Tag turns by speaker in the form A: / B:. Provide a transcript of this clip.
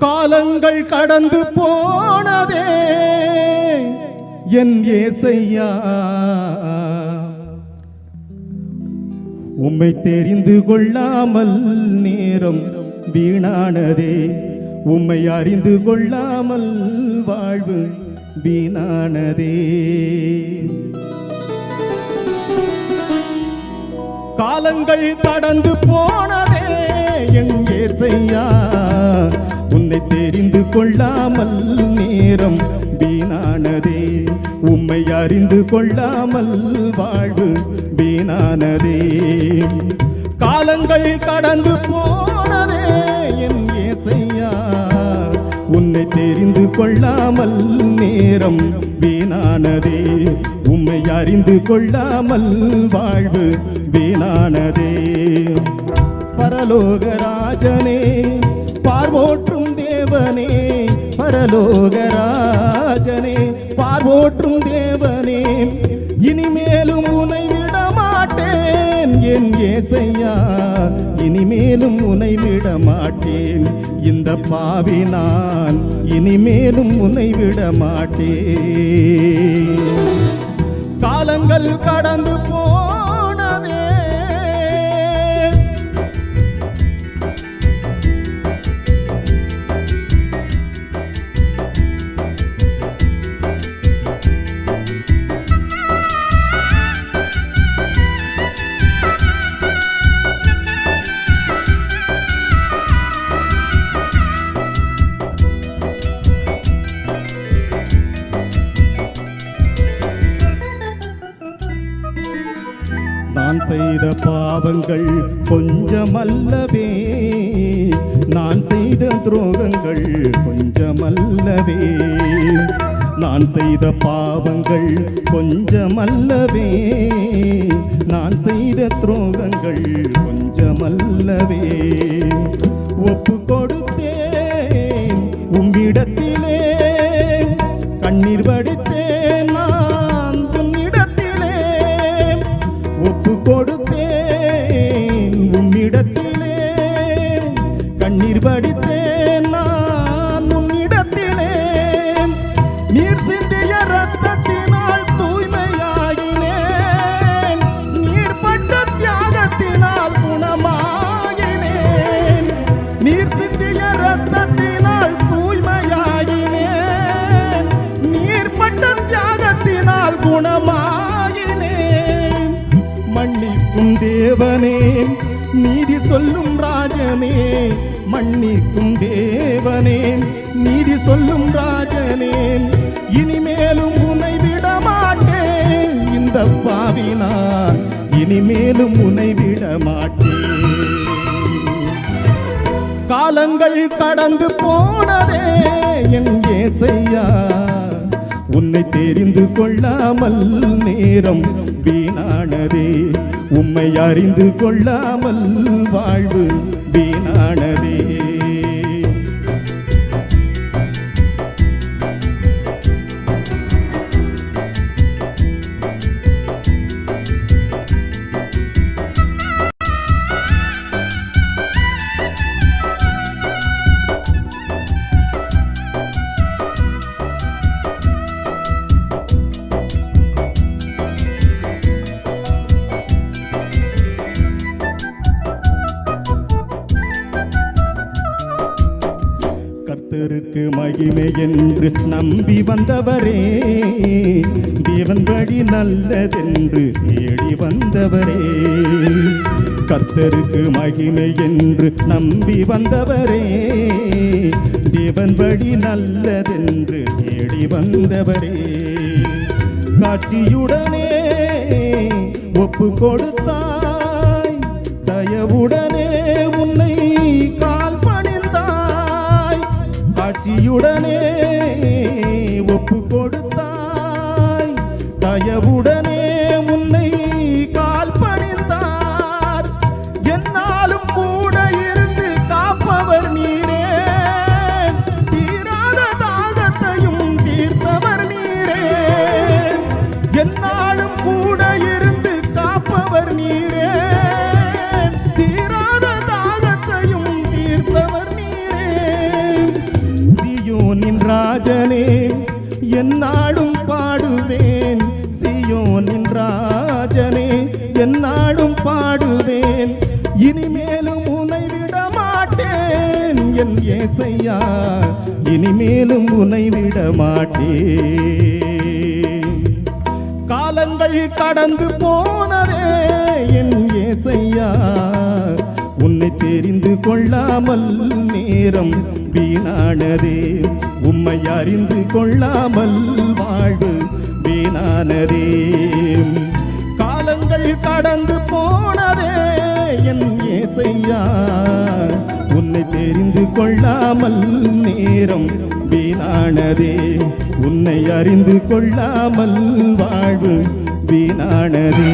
A: காலங்கள் கடந்து போனதே என் ஏசையா, உம்மை தெரிந்து கொள்ளாமல் நேரம் வீணானதே, உம்மை அறிந்து கொள்ளாமல் வாழ்வு வீணானதே. காலங்கள் கடந்து போனதே என் ஏசையா, உன்னை தெரிந்து கொள்ளாமல் நேரம் வீணானதே, உம்மை அறிந்து கொள்ளாமல் வாழ்வு வீணானதே. காலங்கள் கடந்து போனதே என் ஏசையா, உன்னை தெரிந்து கொள்ளாமல் நேரம் வீணானதே, உம்மை அறிந்து கொள்ளாமல் வாழ்வு வீணானதே. பரலோகராஜனே, பார்வோற்றும் தேவனே, பரலோகராஜனே, பார்வோற்றும் தேவனே, இனிமேலும் உன்னை விட மாட்டேன் என் ஏசையா, இனிமேலும் உன்னை விட மாட்டேன். இந்த பாவி நான் இனிமேலும் உன்னை விட மாட்டேன். காலங்கள் கடந்து போனதே, நான் செய்த பாவங்கள் கொஞ்சமல்லவே, நான் செய்த துரோகங்கள் கொஞ்சமல்லவே, நான் செய்த பாவங்கள் கொஞ்சமல்லவே, நான் செய்த துரோகங்கள் கொஞ்சமல்லவே. ஒப்பு கொடுத்தேன் உம்மிடத்திலே, கண்ணீர் வடித்தேன் நான் உன்னிடத்திலே. ஒப்பு கொடுத்தேன் உம்மிடத்திலே, கண்ணீர் வடித்தேன் நான் உன்னிடத்திலே. நீர் சிந்திய ரத்தத்தினால் தூய்மையாகினேன், நீர் பட்ட தியாகத்தினால் குணமாகினேன். நீர் சிந்திய ரத்தத்தினால் தூய்மையாகினேன், நீர் பட்ட தியாகத்தினால் குணமாகினேன். மன்னிக்கும் தேவனே, நீதி சொல்லும் ராஜனே, மன்னிக்கும் தேவனே, நீதி சொல்லும் ராஜனே, இனிமேலும் உன்னை விட மாட்டேன். இந்த பாவி நான் இனிமேலும் உன்னை விட மாட்டேன். காலங்கள் கடந்து போனதே என் ஏசையா, உன்னை தெரிந்து கொள்ளாமல் நேரம் வீணானதே, உம்மை அறிந்து கொள்ளாமல் வாழ்வு வீணானதே. கர்த்தருக்கு மகிமை என்று நம்பி வந்தவரே, தேவன் வழி நல்லதென்று தேடி வந்தவரே. கர்த்தருக்கு மகிமை என்று நம்பி வந்தவரே, தேவன் வழி நல்லதென்று தேடி வந்தவரே. காட்சியுடனே ஒப்பு கொடுத்தாய், தயவுடனே உன்னை கால் பணிந்தாய். காட்சியுடனே ஒப்பு கொடுத்தாய், தயவுடனே உன்னை கால் பணிந்தார். என்னாலும் கூட இருந்து காப்பவர் நீரே, தீராத தாகத்தையும் தீர்த்தவர் நீரே. என்னாலும் கூட இருந்து காப்பவர் நீரே, தீராத தாகத்தையும் தீர்த்தவர் நீரே. ஏசையா இனிமேலும் உன்னை விட மாட்டேன். காலங்கள் கடந்து போனதே என் ஏசையா, உன்னை தெரிந்து கொள்ளாமல் நேரம் வீணானதே. உம்மை அறிந்து கொள்ளாமல் வாழ்வு வீணானதே. காலங்கள் கடந்து போனதே என் ஏசையா, உன்னை தெரிந்து கொள்ளாமல் நேரம் வீணானதே. உன்னை அறிந்து கொள்ளாமல் வாழ்வு வீணானதே.